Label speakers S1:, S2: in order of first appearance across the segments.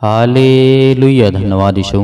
S1: Hallelujah. धन्यवाद यीशु।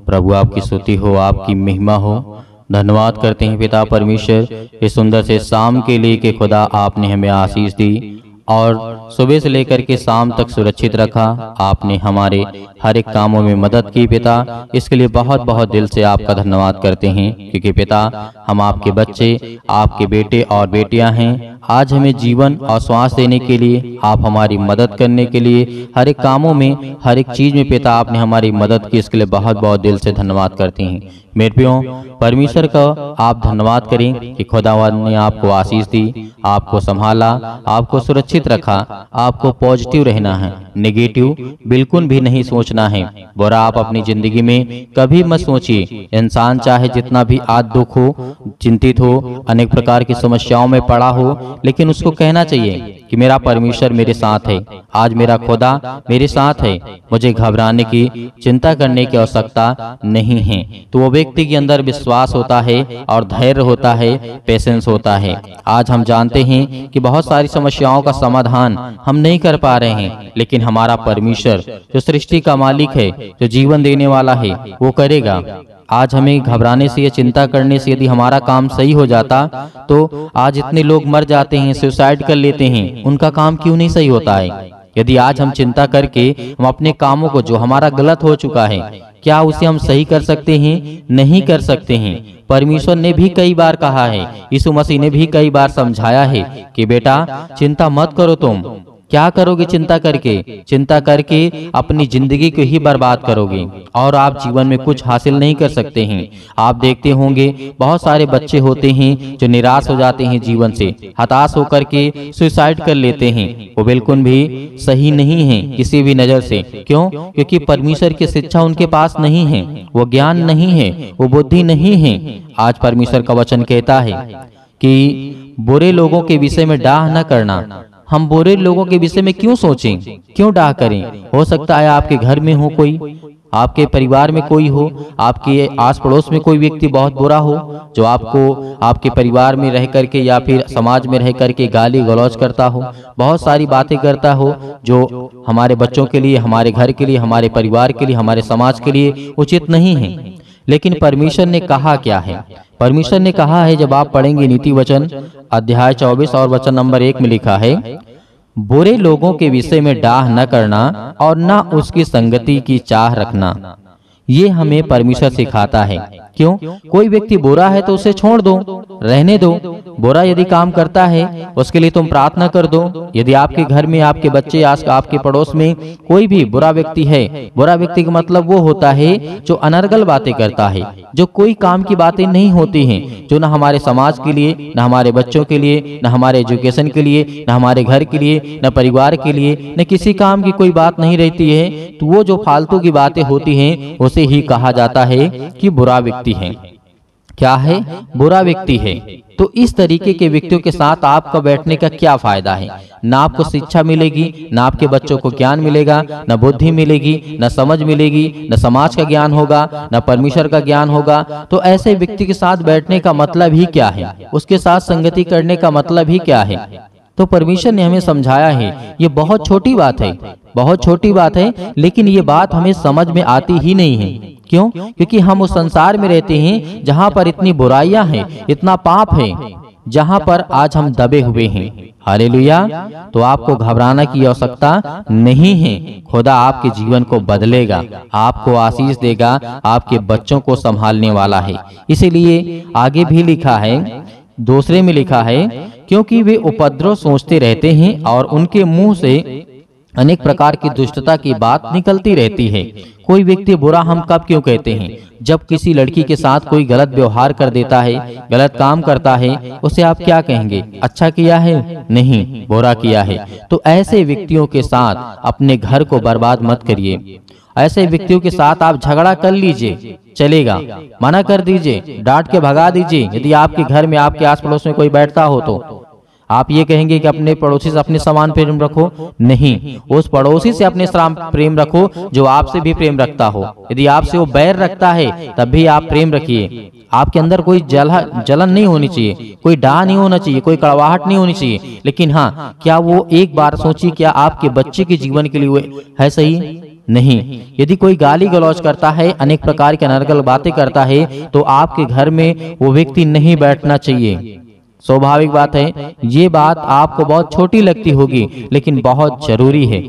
S1: प्रभु आपकी स्तुति हो, आपकी महिमा हो। धन्यवाद करते हैं पिता परमेश्वर इस सुंदर से शाम के लिए कि खुदा आपने हमें आशीष दी और सुबह से लेकर के शाम तक सुरक्षित रखा। आपने हमारे हर एक कामों में मदद की पिता, इसके लिए बहुत बहुत दिल से आपका धन्यवाद करते हैं, क्योंकि पिता हम आपके बच्चे, आपके बेटे और बेटियां हैं। आज हमें जीवन और श्वास देने के लिए, आप हमारी मदद करने के लिए, हर एक कामों में, हर एक चीज में पिता आपने हमारी मदद की, इसके लिए बहुत बहुत दिल से धन्यवाद करते हैं। मेरे प्रियो, परमेश्वर का आप धन्यवाद करें कि खुदावंद ने आपको आशीष दी, आपको संभाला, आपको सुरक्षित रखा। आपको पॉजिटिव रहना है, नेगेटिव बिल्कुल भी नहीं सोचना है। बुरा आप अपनी जिंदगी में कभी मत सोचिए। इंसान चाहे जितना भी आज दुख हो, चिंतित हो, अनेक प्रकार की समस्याओं में पड़ा हो, लेकिन उसको कहना चाहिए कि मेरा परमेश्वर मेरे साथ है, आज मेरा खुदा मेरे साथ है, मुझे घबराने की, चिंता करने की आवश्यकता नहीं है। तो वो व्यक्ति के अंदर विश्वास होता है और धैर्य होता है, पेशेंस होता है। आज हम जानते हैं कि बहुत सारी समस्याओं का समाधान हम नहीं कर पा रहे हैं, लेकिन हमारा परमेश्वर जो सृष्टि का मालिक है, जो जीवन देने वाला है, वो करेगा। आज हमें घबराने से या चिंता करने से यदि हमारा काम सही हो जाता, तो आज इतने लोग मर जाते हैं, सुसाइड कर लेते हैं, उनका काम क्यों नहीं सही होता है? यदि आज हम चिंता करके हम अपने कामों को, जो हमारा गलत हो चुका है, क्या उसे हम सही कर सकते हैं? नहीं कर सकते हैं। परमेश्वर ने भी कई बार कहा है, यीशु मसीह ने भी कई बार समझाया है कि बेटा चिंता मत करो। तुम क्या करोगे चिंता करके? चिंता करके अपनी जिंदगी को ही बर्बाद करोगे और आप जीवन में कुछ हासिल नहीं कर सकते हैं। आप देखते होंगे बहुत सारे बच्चे होते हैं जो निराश हो जाते हैं, जीवन से हताश होकर के सुसाइड कर लेते हैं। वो बिल्कुल भी सही नहीं है किसी भी नजर से। क्यों? क्योंकि परमेश्वर की शिक्षा उनके पास नहीं है, वो ज्ञान नहीं है, वो बुद्धि नहीं है। आज परमेश्वर का वचन कहता है कि बुरे लोगों के विषय में डाह न करना। हम बुरे लोगों के विषय में क्यों सोचें, क्यों डाह करें? हो सकता है आपके घर में हो कोई, आपके परिवार में कोई हो, आपके आस पड़ोस में कोई व्यक्ति बहुत बुरा हो, जो आपको आपके परिवार में रह करके या फिर समाज में रह करके गाली गलौज करता हो, बहुत सारी बातें करता हो, जो हमारे बच्चों के लिए, हमारे घर के लिए, हमारे परिवार के लिए, हमारे समाज के लिए उचित नहीं है। लेकिन परमेश्वर ने कहा क्या है? परमेश्वर ने कहा है, जब आप पढ़ेंगे नीति वचन अध्याय 24 और वचन नंबर 1 में लिखा है, बुरे लोगों के विषय में डाह न करना और न उसकी संगति की चाह रखना। ये हमें परमेश्वर सिखाता है। क्यों? कोई व्यक्ति बुरा है तो उसे छोड़ दो, रहने दो। बुरा यदि काम करता है उसके लिए तुम प्रार्थना कर दो। यदि आपके घर में, आपके बच्चे, आपके पड़ोस में कोई भी बुरा व्यक्ति है, बुरा व्यक्ति का मतलब वो होता है जो अनर्गल बातें करता है, जो कोई काम की बातें नहीं होती हैं, जो न हमारे समाज के लिए, न हमारे बच्चों के लिए, न हमारे एजुकेशन के लिए, न हमारे घर के लिए, न परिवार के लिए, न किसी काम की कोई बात नहीं रहती है, तो वो जो फालतू की बातें होती हैं उसे ही कहा जाता है कि बुरा व्यक्ति है। क्या है? बुरा व्यक्ति है। तो इस तरीके के व्यक्तियों के साथ आपका बैठने का क्या फायदा है? ना आपको शिक्षा मिलेगी, ना आपके बच्चों को ज्ञान मिलेगा, ना बुद्धि मिलेगी, ना समझ मिलेगी, ना समाज का ज्ञान होगा, ना परमेश्वर का ज्ञान होगा। तो ऐसे व्यक्ति के साथ बैठने का मतलब ही क्या है? उसके साथ संगति करने का मतलब ही क्या है? तो परमेश्वर ने हमें समझाया है। ये बहुत छोटी बात है, बहुत छोटी बात है, लेकिन ये बात हमें समझ में आती ही नहीं है। क्यों? क्योंकि हम उस संसार में रहते हैं जहाँ पर इतनी बुराइयां हैं, इतना पाप है, जहाँ पर आज हम दबे हुए हैं। हालेलुया। तो आपको घबराना की आवश्यकता नहीं है। खुदा आपके जीवन को बदलेगा, आपको आशीष देगा, आपके बच्चों को संभालने वाला है। इसीलिए आगे भी लिखा है, दूसरे में लिखा है, क्योंकि वे उपद्रव सोचते रहते हैं और उनके मुंह से अनेक प्रकार की दुष्टता की बात निकलती रहती है। कोई व्यक्ति बुरा हम कब क्यों कहते हैं? जब किसी लड़की के साथ कोई गलत व्यवहार कर देता है, गलत काम करता है, उसे आप क्या कहेंगे? अच्छा किया है? नहीं, बुरा किया है। तो ऐसे व्यक्तियों के साथ अपने घर को बर्बाद मत करिए। ऐसे व्यक्तियों के साथ आप झगड़ा कर लीजिए, चलेगा, मना कर दीजिए, डांट के भगा दीजिए। यदि आपके घर में, आपके आस पड़ोस में कोई बैठता हो तो आप ये कहेंगे कि अपने पड़ोसी से अपने समान प्रेम रखो? नहीं, उस पड़ोसी से अपने समान प्रेम रखो जो आपसे भी प्रेम रखता हो। यदि आपसे वो बैर रखता है तब भी आप प्रेम रखिए। आपके अंदर कोई जलन नहीं होनी चाहिए, कोई डाह नहीं होना चाहिए, कोई कड़वाहट नहीं होनी चाहिए। लेकिन हाँ, क्या वो एक बार सोचिए, क्या आपके बच्चे के जीवन के लिए वो है सही? नहीं। यदि कोई गाली गलौज करता है, अनेक प्रकार के अनर्गल बातें करता है, तो आपके घर में वो व्यक्ति नहीं बैठना चाहिए। स्वाभाविक बात है, ये बात आपको बहुत छोटी लगती होगी, लेकिन बहुत जरूरी है।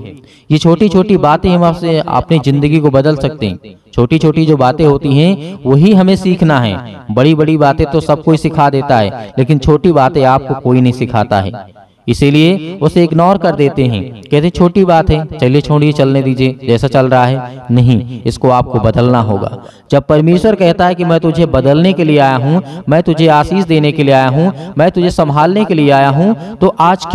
S1: ये छोटी छोटी बातें हम आपसे अपनी जिंदगी को बदल सकते हैं। छोटी छोटी जो बातें होती हैं वही हमें सीखना है। बड़ी बड़ी बातें तो सब कोई सिखा देता है, लेकिन छोटी बातें आपको कोई नहीं सिखाता है, इसीलिए उसे इग्नोर कर देते हैं। कहते छोटी बात है, चलिए छोड़िए, चलने दीजिए, जैसा चल रहा है। नहीं, इसको आपको बदलना होगा। जब परमेश्वर कहता है कि मैं तुझे बदलने के लिए आया हूँ, मैं तुझे आशीष देने के लिए आया हूँ, मैं तुझे संभालने के लिए आया हूँ, तो आज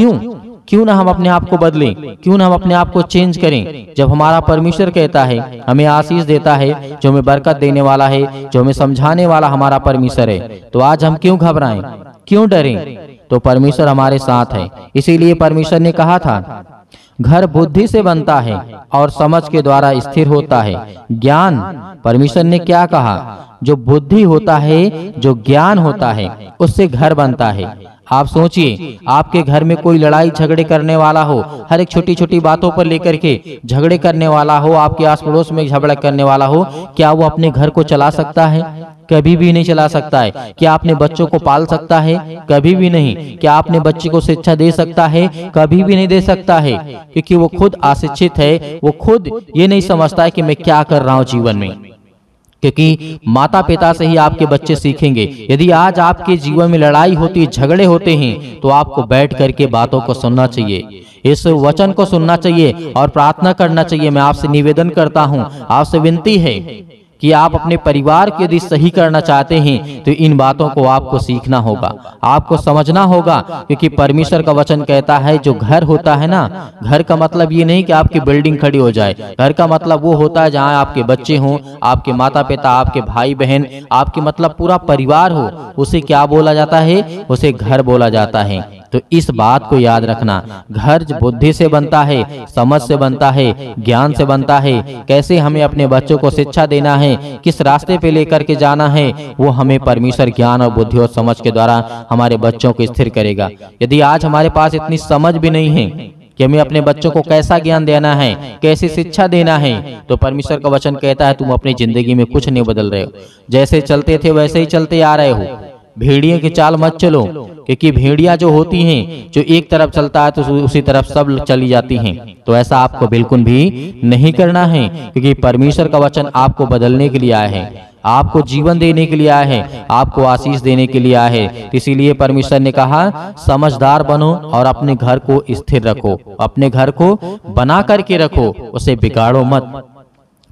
S1: क्यों ना हम अपने आप को बदलें, क्यों ना हम अपने आप को चेंज करें। जब हमारा परमेश्वर कहता है, हमें आशीष देता है, जो हमें बरकत देने वाला है, जो हमें समझाने वाला हमारा परमेश्वर है, तो आज हम क्यों घबराएं, क्यों डरें? तो परमेश्वर हमारे साथ है। इसीलिए परमेश्वर ने कहा था, घर बुद्धि से बनता है और समझ के द्वारा स्थिर होता है। ज्ञान, परमेश्वर ने क्या कहा? जो बुद्धि होता है, जो ज्ञान होता है, उससे घर बनता है। आप सोचिए, आपके घर में कोई लड़ाई झगड़े करने वाला हो, हर एक छोटी छोटी बातों पर लेकर के झगड़े करने वाला हो, आपके आस पड़ोस में झगड़ा करने वाला हो, क्या वो अपने घर को चला सकता है? कभी भी नहीं चला सकता है। क्या अपने बच्चों को पाल सकता है? कभी भी नहीं। क्या अपने बच्चे को शिक्षा दे सकता है? कभी भी नहीं दे सकता है, क्योंकि वो खुद अशिक्षित है। वो खुद ये नहीं समझता है कि मैं क्या कर रहा हूँ जीवन में, क्योंकि माता पिता से ही आपके बच्चे सीखेंगे। यदि आज आपके जीवन में लड़ाई होती, झगड़े होते हैं, तो आपको बैठ करके बातों को सुनना चाहिए, इस वचन को सुनना चाहिए और प्रार्थना करना चाहिए। मैं आपसे निवेदन करता हूँ, आपसे विनती है कि आप अपने परिवार को यदि सही करना चाहते हैं, तो इन बातों को आपको सीखना होगा, आपको समझना होगा। क्योंकि परमेश्वर का वचन कहता है, जो घर होता है ना, घर का मतलब ये नहीं कि आपकी बिल्डिंग खड़ी हो जाए। घर का मतलब वो होता है जहाँ आपके बच्चे हों, आपके माता पिता, आपके भाई बहन, आपके मतलब पूरा परिवार हो, उसे क्या बोला जाता है? उसे घर बोला जाता है। तो इस बात को याद रखना, घर बुद्धि से बनता है, समझ से बनता है, ज्ञान से बनता है। कैसे हमें अपने बच्चों को शिक्षा देना है, किस रास्ते पे लेकर के जाना है, वो हमें परमेश्वर ज्ञान और बुद्धि और समझ के द्वारा हमारे बच्चों को स्थिर करेगा। यदि आज हमारे पास इतनी समझ भी नहीं है कि हमें अपने बच्चों को कैसा ज्ञान देना है, कैसी शिक्षा देना है, तो परमेश्वर का वचन कहता है, तुम अपनी जिंदगी में कुछ नहीं बदल रहे हो। जैसे चलते थे वैसे ही चलते आ रहे हो। भेड़िए की चाल मत चलो, क्योंकि भेड़िया जो होती हैं, जो एक तरफ चलता है तो उसी तरफ सब चली जाती हैं। तो ऐसा आपको बिल्कुल भी नहीं करना है, क्योंकि परमेश्वर का वचन आपको बदलने के लिए आया है, आपको जीवन देने के लिए आया है, आपको आशीष देने के लिए आया है। इसीलिए परमेश्वर ने कहा, समझदार बनो और अपने घर को स्थिर रखो, अपने घर को बना करके रखो, उसे बिगाड़ो मत।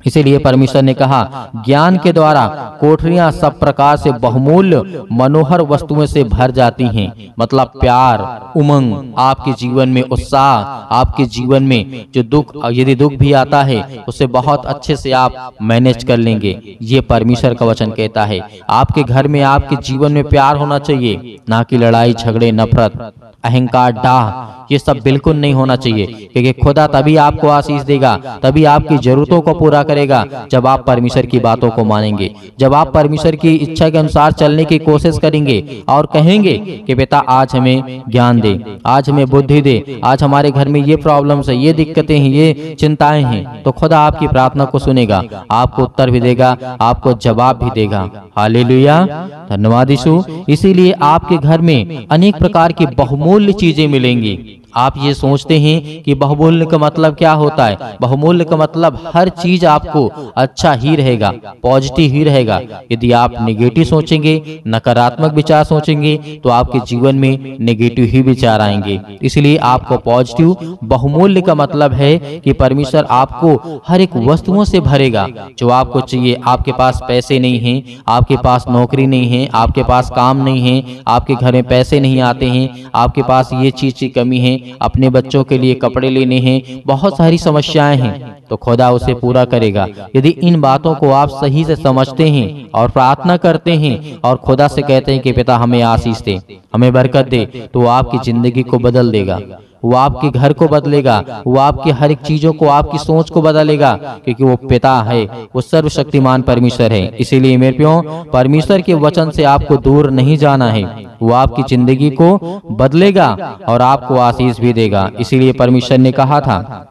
S1: इसीलिए परमेश्वर ने कहा, ज्ञान के द्वारा कोठरियां सब प्रकार से बहुमूल्य मनोहर वस्तुओं से भर जाती हैं। मतलब प्यार, उमंग, आपके जीवन में उत्साह, आपके जीवन में जो दुख, यदि दुख भी आता है उसे बहुत अच्छे से आप मैनेज कर लेंगे। ये परमेश्वर का वचन कहता है। आपके घर में, आपके जीवन में प्यार होना चाहिए, ना कि लड़ाई झगड़े, नफरत, अहंकार, डाह, ये सब बिल्कुल नहीं होना चाहिए। क्योंकि खुदा तभी आपको आशीष देगा, तभी आपकी जरूरतों को पूरा करेगा, जब आप परमेश्वर की बातों को मानेंगे, जब आप परमेश्वर की इच्छा के अनुसार चलने की कोशिश करेंगे और कहेंगे कि बेटा आज हमें ज्ञान दे, आज हमें बुद्धि दे, आज हमारे घर में ये प्रॉब्लम्स है, ये दिक्कतें हैं, ये चिंताएं हैं, तो खुदा आपकी प्रार्थना को सुनेगा, आपको उत्तर भी देगा, आपको जवाब भी देगा। हालेलुया, धन्यवाद यीशु। इसीलिए आपके घर में अनेक प्रकार की बहुमूल्य चीजें मिलेंगी। आप ये सोचते हैं कि बहुमूल्य का मतलब क्या होता है? बहुमूल्य का मतलब हर चीज आपको अच्छा ही रहेगा, पॉजिटिव ही रहेगा। यदि आप नेगेटिव सोचेंगे, नकारात्मक विचार सोचेंगे, तो आपके जीवन में नेगेटिव ही विचार आएंगे। इसलिए आपको पॉजिटिव, बहुमूल्य का मतलब है कि परमेश्वर आपको हर एक वस्तुओं से भरेगा जो आपको चाहिए। आपके पास पैसे नहीं हैं, आपके पास नौकरी नहीं है, आपके पास काम नहीं है, आपके घर में पैसे नहीं आते हैं, आपके पास ये चीज की कमी है, अपने बच्चों के लिए कपड़े लेने हैं, बहुत सारी समस्याएं हैं, तो खुदा उसे पूरा करेगा। यदि इन बातों को आप सही से समझते हैं और प्रार्थना करते हैं और खुदा से कहते हैं कि पिता हमें आशीष दे, हमें बरकत दे, तो वो आपकी जिंदगी को बदल देगा, वो आपके घर को बदलेगा, वो आपकी हर एक चीजों को, आपकी सोच को बदलेगा, क्योंकि वो पिता है, वो सर्वशक्तिमान परमेश्वर है। इसीलिए मेरे प्यारों, परमेश्वर के वचन से आपको दूर नहीं जाना है, वो आपकी जिंदगी को बदलेगा और आपको आशीष भी देगा। इसीलिए परमेश्वर ने कहा था,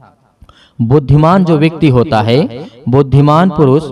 S1: बुद्धिमान जो व्यक्ति होता है, बुद्धिमान पुरुष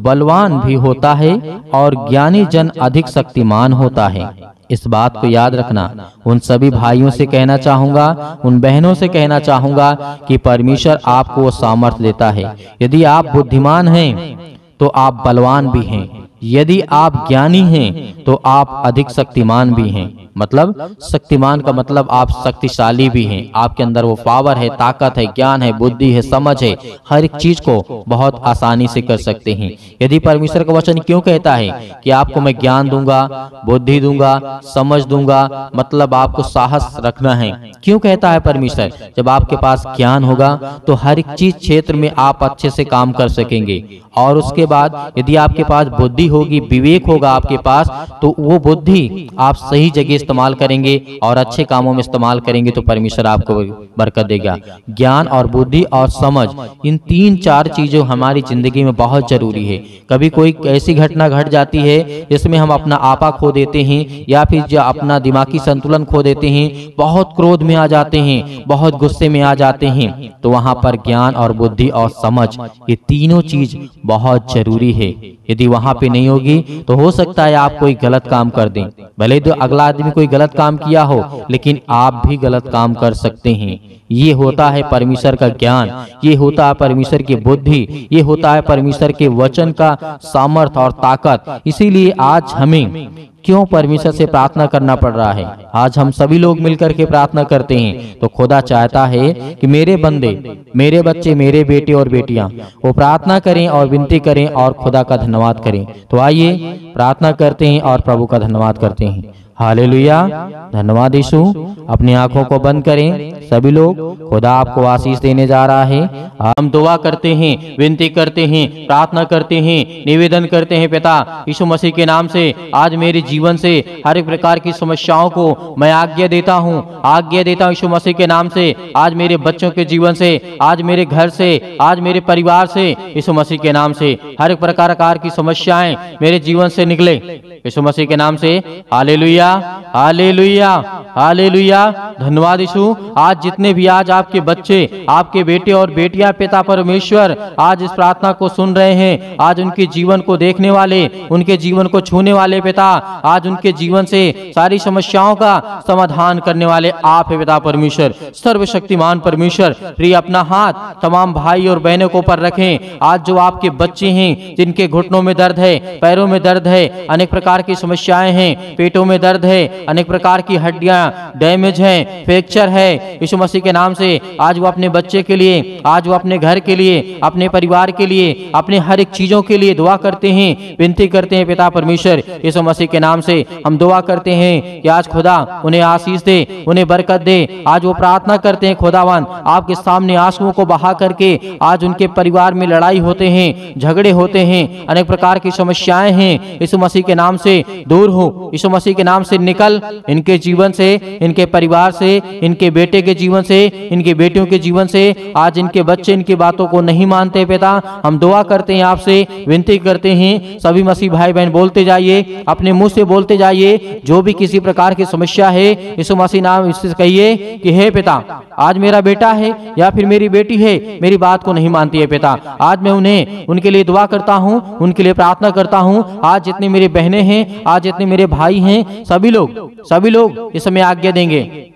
S1: बलवान भी होता है और ज्ञानी जन अधिक शक्तिमान होता है। इस बात को याद रखना। उन सभी भाइयों से कहना चाहूंगा, उन बहनों से कहना चाहूंगा कि परमेश्वर आपको वो सामर्थ्य देता है। यदि आप बुद्धिमान हैं तो आप बलवान भी हैं, यदि आप ज्ञानी हैं तो आप अधिक शक्तिमान भी हैं। मतलब शक्तिमान का मतलब आप शक्तिशाली भी हैं, आपके अंदर वो पावर है, ताकत है, ज्ञान है, बुद्धि है, समझ है, हर एक चीज को बहुत आसानी से कर सकते हैं। यदि परमेश्वर का वचन क्यों कहता है कि आपको मैं ज्ञान दूंगा, बुद्धि दूंगा, समझ दूंगा, मतलब आपको साहस रखना है। क्यों कहता है परमेश्वर? जब आपके पास ज्ञान होगा तो हर एक चीज क्षेत्र में आप अच्छे से काम कर सकेंगे। और उसके बाद यदि आपके पास बुद्धि होगी, विवेक होगा आपके पास, तो वो बुद्धि आप सही जगह इस्तेमाल करेंगे और अच्छे कामों में इस्तेमाल करेंगे तो परमेश्वर आपको बरकत देगा। ज्ञान और बुद्धि और समझ, इन 3-4 चीजों हमारी जिंदगी में बहुत जरूरी है। कभी कोई ऐसी घटना घट जाती है जिसमें हम अपना आपा खो देते हैं या फिर जो अपना दिमागी संतुलन खो देते हैं, बहुत क्रोध में आ जाते हैं, बहुत गुस्से में आ जाते हैं, तो वहां पर ज्ञान और बुद्धि और समझ, ये तीनों चीज बहुत जरूरी है। यदि वहां पे नहीं होगी तो हो सकता है आप कोई गलत काम कर दें। भले तो अगला आदमी कोई गलत काम किया हो, लेकिन आप भी गलत काम कर सकते हैं। ये होता है परमेश्वर का ज्ञान, ये होता है परमेश्वर की बुद्धि, ये होता है परमेश्वर के वचन का सामर्थ और ताकत। इसीलिए आज हमें क्यों परमेश्वर से प्रार्थना करना पड़ रहा है? आज हम सभी लोग मिलकर के प्रार्थना करते हैं तो खुदा चाहता है कि मेरे बंदे, मेरे बच्चे, मेरे बेटे और बेटियां वो प्रार्थना करें और विनती करें और खुदा का धन्यवाद करें। तो आइए प्रार्थना करते हैं और प्रभु का धन्यवाद करते हैं। हालेलुया, धन्यवाद यीशु। अपनी आंखों को बंद करें सभी लोग। खुदा आपको आशीष देने जा रहा है। हम दुआ करते हैं, विनती करते हैं, प्रार्थना करते हैं, निवेदन करते हैं पिता यीशु मसीह के नाम से। आज मेरे जीवन से हर एक प्रकार की समस्याओं को मैं आज्ञा देता हूँ, आज्ञा देता हूँ यीशु मसीह के नाम से। आज मेरे बच्चों के जीवन से, आज मेरे घर से, आज मेरे परिवार से यीशु मसीह के नाम से हर एक प्रकार की समस्याएं मेरे जीवन से निकले यीशु मसीह के नाम से। हालेलुया, हालेलुया, हालेलुया, धन्यवाद यीशु। आज जितने भी आज आपके बच्चे, आपके बेटे और बेटियां पिता परमेश्वर आज इस प्रार्थना को सुन रहे हैं, आज उनके जीवन को देखने वाले, उनके जीवन को छूने वाले पिता, आज उनके जीवन से सारी समस्याओं का समाधान करने वाले आप है पिता परमेश्वर, सर्वशक्तिमान परमेश्वर। प्रिय अपना हाथ तमाम भाई और बहनों को ऊपर रखें। आज जो आपके बच्चे हैं जिनके घुटनों में दर्द है, पैरों में दर्द है, अनेक प्रकार की समस्याएं हैं, पेटों में दर्द है, अनेक प्रकार की हड्डियां डैमेज हैं, फ्रैक्चर है, यीशु मसीह के नाम से आज वो अपने बच्चे के लिए, आज वो अपने घर के लिए, अपने परिवार के लिए, अपने हर एक चीजों के लिए दुआ करते हैं, विनती करते हैं पिता परमेश्वर यीशु मसीह के नाम से। हम दुआ करते हैं कि आज खुदा उन्हें आशीष दे, उन्हें बरकत दे। आज वो प्रार्थना करते हैं खुदावन आपके सामने आंसुओं को बहा करके, आज उनके परिवार में लड़ाई होते हैं, झगड़े होते हैं, अनेक प्रकार की समस्याएं हैं, यीशु मसीह के नाम से दूर हो, यीशु मसीह के नाम से निकल इनके जीवन से, इनके परिवार से, इनके बेटे के जीवन से, इनकी बेटियों के जीवन से। आज इनके बच्चे इनकी बातों को नहीं मानते पिता, हम दुआ करते हैं आपसे, विनती करते हैं सभी मसीह भाई बहन बोलते जाइए, अपने मुंह से बोलते जाइए। जो भी किसी प्रकार की समस्या है यीशु मसीह नाम इससे कहिए कि हे पिता आज मेरा बेटा है या फिर मेरी बेटी है, मेरी बात को नहीं मानती है पिता, आज मैं उन्हें उनके लिए दुआ करता हूँ, उनके लिए प्रार्थना करता हूँ। आज जितनी मेरी बहनें हैं, आज जितने मेरे भाई हैं, सभी लोग इस समय आज्ञा देंगे।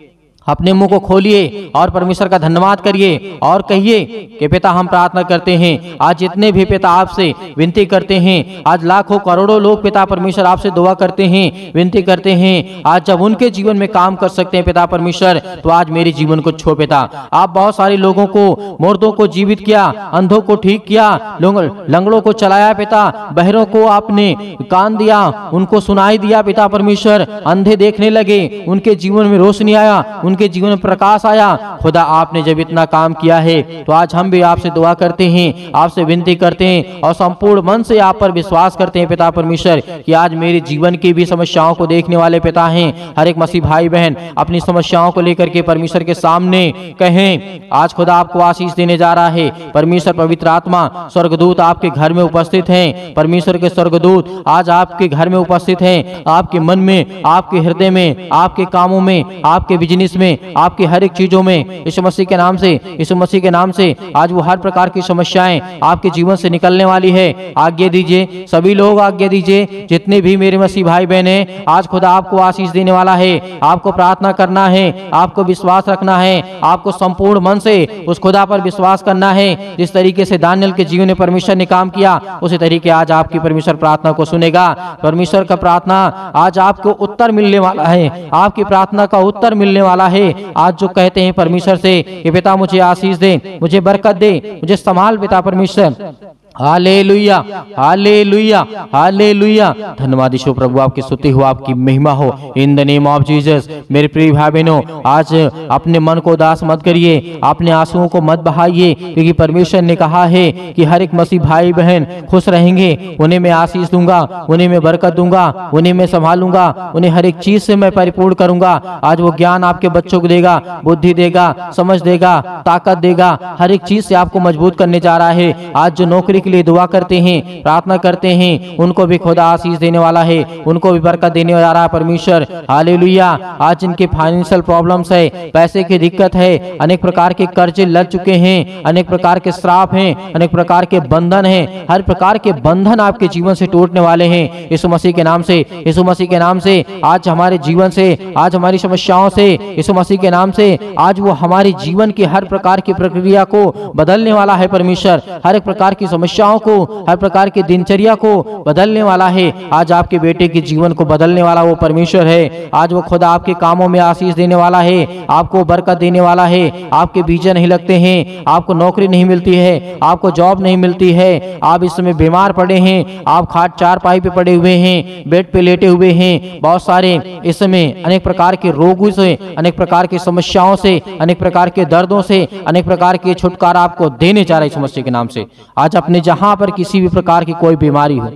S1: अपने मुंह को खोलिए और परमेश्वर का धन्यवाद करिए और कहिए कि पिता हम प्रार्थना करते हैं। आज जितने भी पिता आपसे विनती करते हैं, आज लाखों करोड़ों लोग पिता परमेश्वर आपसे दुआ करते हैं, विनती करते हैं। आज जब उनके जीवन में काम कर सकते हैं पिता परमेश्वर, तो आज मेरे जीवन को छो पिता। आप बहुत सारे लोगों को, मुर्दों को जीवित किया, अंधों को ठीक किया, लंगड़ों को चलाया पिता, बहरों को आपने कान दिया, उनको सुनाई दिया पिता परमेश्वर, अंधे देखने लगे, उनके जीवन में रोशनी आया, उनके जीवन में प्रकाश आया। खुदा आपने जब इतना काम किया है तो आज हम भी आपसे दुआ करते हैं, आपसे विनती करते हैं और संपूर्ण मन से आप पर विश्वास करते हैं पिता परमेश्वर कि आज मेरे जीवन की भी समस्याओं को देखने वाले पिता हैं। हर एक मसीह भाई बहन अपनी समस्याओं को लेकर के परमेश्वर के सामने कहें। आज खुदा आपको आशीष देने जा रहा है। परमेश्वर पवित्र आत्मा स्वर्गदूत आपके घर में उपस्थित हैं। परमेश्वर के स्वर्गदूत आज आपके घर में उपस्थित हैं, आपके मन में, आपके हृदय में, आपके कामों में, आपके बिजनेस में, में, आपकी हर एक चीजों में यीशु मसीह के नाम से, यीशु मसीह के नाम से आज वो हर प्रकार की समस्याएं आपके जीवन से निकलने वाली है। आज्ञा दीजिए, सभी लोग आज्ञा दीजिए, जितने भी मेरे मसीह भाई बहन हैं, आज खुदा आपको आशीष देने वाला है। आपको प्रार्थना करना है, आपको विश्वास रखना है, आपको संपूर्ण मन से उस खुदा पर विश्वास करना है। जिस तरीके से दानियल के जीवन में परमेश्वर ने काम किया, उसी तरीके आज आपकी परमेश्वर प्रार्थना को सुनेगा। परमेश्वर का प्रार्थना आज आपको उत्तर मिलने वाला है, आपकी प्रार्थना का उत्तर मिलने वाला है। आज जो कहते हैं परमेश्वर से कि पिता मुझे आशीष दे, मुझे बरकत दे, मुझे संभाल पिता परमेश्वर। Hallelujah, hallelujah, hallelujah. धन्यवाद यीशु प्रभु, आपकी स्तुति हो, आपकी महिमा हो in the name of Jesus. मेरे प्रिय भाई बहनों, आज अपने मन को उदास मत करिए, अपने आंसुओं को मत बहाइए, क्योंकि परमेश्वर ने कहा है कि हर एक मसीह भाई बहन खुश रहेंगे, उन्हें मैं आशीष दूंगा, उन्हें मैं बरकत दूंगा, उन्हें मैं संभालूंगा, उन्हें हर एक चीज से मैं परिपूर्ण करूंगा। आज वो ज्ञान आपके बच्चों को देगा, बुद्धि देगा, समझ देगा, ताकत देगा, हर एक चीज से आपको मजबूत करने जा रहा है। आज जो नौकरी के लिए दुआ करते हैं, प्रार्थना करते हैं, उनको भी खुदा आशीष देने वाला है, उनको भी बरकत देने जा रहा है परमेश्वर। हालेलुया। आज जिनके फाइनेंशियल प्रॉब्लम्स है, पैसे की दिक्कत है, अनेक प्रकार के कर्जे लग चुके हैं, अनेक प्रकार के श्राप हैं, अनेक प्रकार के बंधन हैं, हर प्रकार के बंधन आपके जीवन से टूटने वाले हैं यीशु मसीह के नाम से। यीशु मसीह के नाम से आज हमारे जीवन से, आज हमारी समस्याओं से, यीशु मसीह के नाम से आज वो हमारे जीवन की हर प्रकार की प्रक्रिया को बदलने वाला है परमेश्वर। हर एक प्रकार की समस्याओं को, हर प्रकार की दिनचर्या को बदलने वाला है। आज आपके बेटे के जीवन को बदलने वाला वो परमेश्वर है। आज वो खुदा आपके कामों में आशीष देने वाला है, आपको बरकत देने वाला है। आपके वीजा नहीं लगते हैं, आपको नौकरी नहीं मिलती है, आपको जॉब नहीं मिलती है, आप इस समय बीमार पड़े हैं, आप खाट चारपाई पे पड़े हुए हैं, बेड पे लेटे हुए हैं, बहुत सारे इस समय अनेक प्रकार के रोगों से, अनेक प्रकार की समस्याओं से, अनेक प्रकार के दर्दों से, अनेक प्रकार के छुटकारा आपको देने जा रहा है यीशु मसीह के नाम से। आज अपने जहां पर किसी भी प्रकार की कोई बीमारी हो,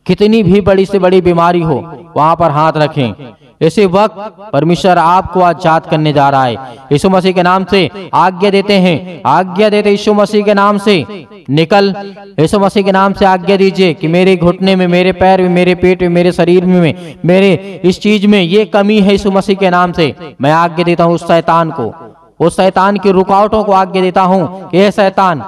S1: कितनी भी बड़ी से बड़ी बीमारी हो, वहां पर हाथ रखें। ऐसे वक्त परमेश्वर आपको आजाद करने जा रहा है यीशु मसीह के नाम से। आज्ञा देते हैं, आज्ञा देते यीशु मसीह के नाम से, निकल यीशु मसीह के नाम से आज्ञा दीजिए कि मेरे घुटने में, मेरे पैर में, मेरे पेट में, मेरे शरीर में, मेरे इस चीज में ये कमी है, यीशु मसीह के नाम से मैं आज्ञा देता हूँ उस शैतान को, उस शैतान की रुकावटों को आज्ञा देता हूँ कि ये शैतान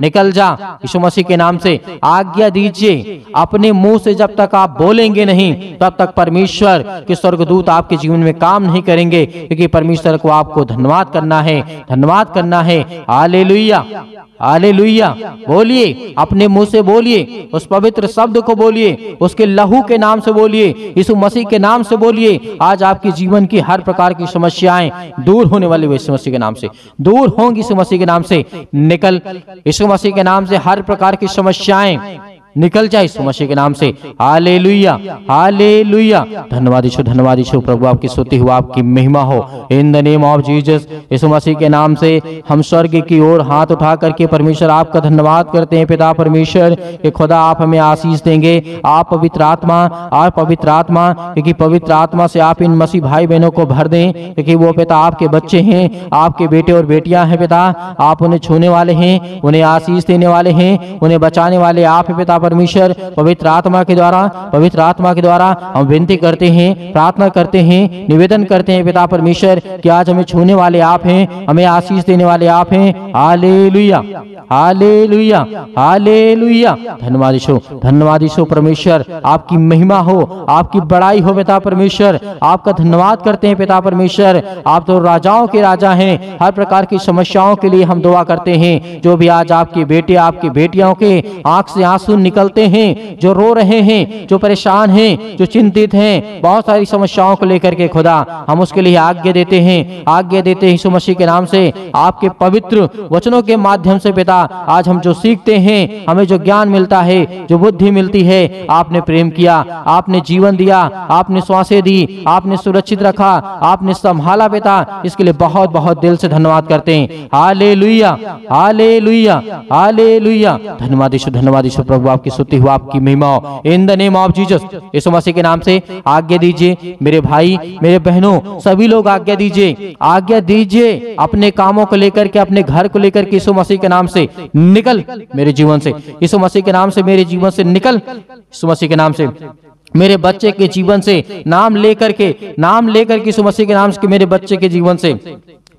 S1: निकल जा यीशु मसीह के नाम से। आज्ञा दीजिए, अपने मुंह से जब तक आप बोलेंगे नहीं, तब तक परमेश्वर के स्वर्गदूत आपके जीवन में काम नहीं करेंगे, क्योंकि परमेश्वर को आपको धन्यवाद करना है, धन्यवाद करना है। Hallelujah, hallelujah. बोलिए, अपने मुंह से बोलिए, उस पवित्र शब्द को बोलिए, उसके लहू के नाम से बोलिए, यीशु मसीह के नाम से बोलिए। आज आपके जीवन की हर प्रकार की समस्याएं दूर होने वाली यीशु मसीह के नाम से, दूर होंगी यीशु मसीह के नाम से। निकल यीशु मसीह के नाम से हर प्रकार की समस्याएं निकल जाए यीशु मसीह के नाम से। Hallelujah, hallelujah. धन्यवाद यीशु, धन्यवाद यीशु प्रभु, आपकी स्तुति हो, आपकी महिमा हो in the name of Jesus. Yeshu Masih के नाम से हम स्वर्ग की ओर हाथ उठा करके परमेश्वर आपका धन्यवाद करते हैं। पिता परमेश्वर कि खुदा आप हमें आशीष देंगे, आप पवित्र आत्मा, आप पवित्र आत्मा, क्योंकि पवित्र आत्मा से आप इन मसीह भाई बहनों को भर दें, क्योंकि वो पिता आपके बच्चे हैं, आपके बेटे और बेटियां हैं। पिता आप उन्हें छूने वाले हैं, उन्हें आशीष देने वाले हैं, उन्हें बचाने वाले आप हैं। पिता परमेश्वर पवित्र आत्मा के द्वारा, पवित्र आत्मा के द्वारा हम विनती करते हैं, प्रार्थना करते हैं, निवेदन करते हैं पिता परमेश्वर कि आज हमें छूने वाले आप हैं, हमें आशीष देने वाले आप हैं। Hallelujah, hallelujah, hallelujah. धन्यवाद यीशु, धन्यवाद यीशु परमेश्वर, आपकी महिमा हो, आपकी बड़ाई हो पिता परमेश्वर। आपका धन्यवाद करते हैं पिता परमेश्वर, आप तो राजाओं के राजा हैं। हर प्रकार की समस्याओं के लिए हम दुआ करते हैं। जो भी आज आपके बेटे, आपकी बेटियों के आंख से आंसू निकलते हैं, जो रो रहे हैं, जो परेशान हैं, जो चिंतित हैं, बहुत सारी समस्याओं को लेकर के खुदा हम उसके लिए आज्ञा देते हैं, आज्ञा देते हैं यीशु मसीह के नाम से। आपके पवित्र वचनों के माध्यम से पिता आज हम जो सीखते हैं, हमें जो ज्ञान मिलता है, जो बुद्धि मिलती है, आपने प्रेम किया, आपने जीवन दिया, आपने श्वासें दी, आपने सुरक्षित रखा, आपने संभाला पिता, इसके लिए बहुत बहुत दिल से धन्यवाद करते हैं। Hallelujah, hallelujah, hallelujah. धन्यवाद यीशु, धन्यवाद यीशु प्रभु, आपकी स्तुति हो, आपकी महिमा हो in the name of Jesus. Yeshu Masih के नाम से आज्ञा दीजिए मेरे भाई, मेरे बहनों, सभी लोग आज्ञा दीजिए, आज्ञा दीजिए अपने कामों को लेकर के, अपने घर को लेकर के। यीशु मसीह के नाम से निकल मेरे जीवन से, यीशु मसीह के नाम से मेरे जीवन से निकल, यीशु मसीह के नाम से मेरे बच्चे के जीवन से नाम लेकर के यीशु मसीह के नाम से मेरे बच्चे के जीवन से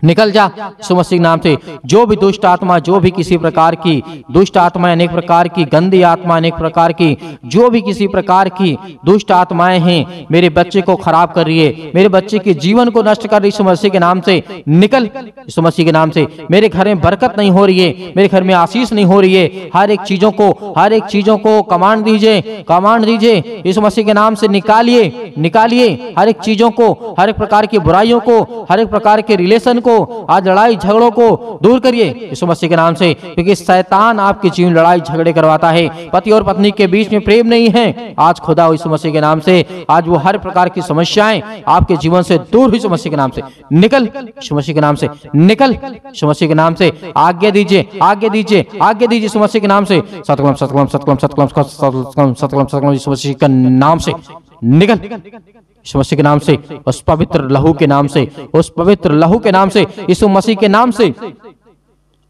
S1: निकल जा यीशु मसीह के नाम से। जो भी दुष्ट आत्मा, जो भी किसी प्रकार की दुष्ट आत्माएं, अनेक प्रकार की गंदी आत्मा, अनेक प्रकार की जो भी किसी प्रकार की दुष्ट आत्माएं हैं, मेरे बच्चे को खराब कर रही है, मेरे बच्चे के जीवन को नष्ट कर रही, यीशु मसीह के नाम से निकल यीशु मसीह के नाम से। मेरे घर में बरकत नहीं हो रही है, मेरे घर में आशीष नहीं हो रही है, हर एक चीजों को कमांड दीजिए यीशु मसीह के नाम से। निकालिए हर एक चीजों को, हर एक प्रकार की बुराइयों को, हर एक प्रकार के रिलेशन को, आज लड़ाई झगड़ों को दूर करिए यीशु मसीह के नाम से, क्योंकि शैतान आपके जीवन लड़ाई झगड़े करवाता है। पति और पत्नी के बीच में प्रेम नहीं है, आज खुदा यीशु मसीह के नाम से आज वो हर प्रकार की समस्याएं आपके जीवन से दूर यीशु मसीह के नाम से निकल, यीशु मसीह के नाम से निकल, यीशु मसीह के नाम से। आज्ञा दीजिए यीशु मसीह के नाम से। सतकलम सतकलम सतकलम सतकलम सतकलम सतकलम सतकलम यीशु मसीह के नाम से निकल, यीशु मसीह के नाम से, उस पवित्र लहू के नाम से, उस पवित्र लहू के नाम से, यीशु मसीह के नाम से।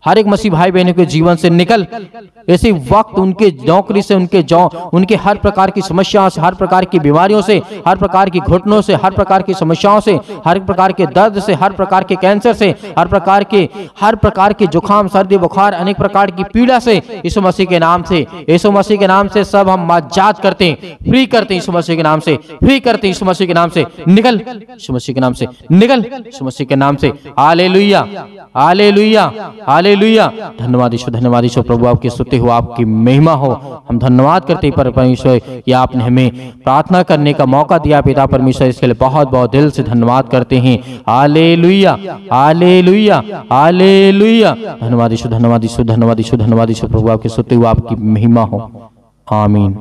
S1: हर एक मसीह भाई बहनों के जीवन से निकल, इसी वक्त उनके नौकरी से, उनके हर प्रकार की समस्याओं से, हर प्रकार की बीमारियों से, हर प्रकार की घुटनों से, हर प्रकार की समस्याओं से, हर प्रकार के दर्द से, हर प्रकार के कैंसर से, हर प्रकार के जुकाम, सर्दी, बुखार, अनेक प्रकार की पीड़ा से यीशु मसीह के नाम से, यीशु मसीह के नाम से सब हम आजाद करते हैं, फ्री करते हैं यीशु मसीह के नाम से, फ्री करते हैं यीशु मसीह के नाम से। निकल यीशु मसीह के नाम से, निकल यीशु मसीह के नाम से। Hallelujah, hallelujah, hallelujah. धन्यवाद ईश्वर प्रभु, आपकी स्तुति हो, आपकी महिमा हो। हम धन्यवाद करते हैं परमेश्वर कि आपने हमें प्रार्थना करने का मौका दिया पिता परमेश्वर, इसके लिए बहुत बहुत दिल से धन्यवाद करते हैं। Hallelujah, hallelujah, hallelujah. धन्यवाद ईश्वर प्रभु, आपकी स्तुति हो, आपकी महिमा हो। आमीन।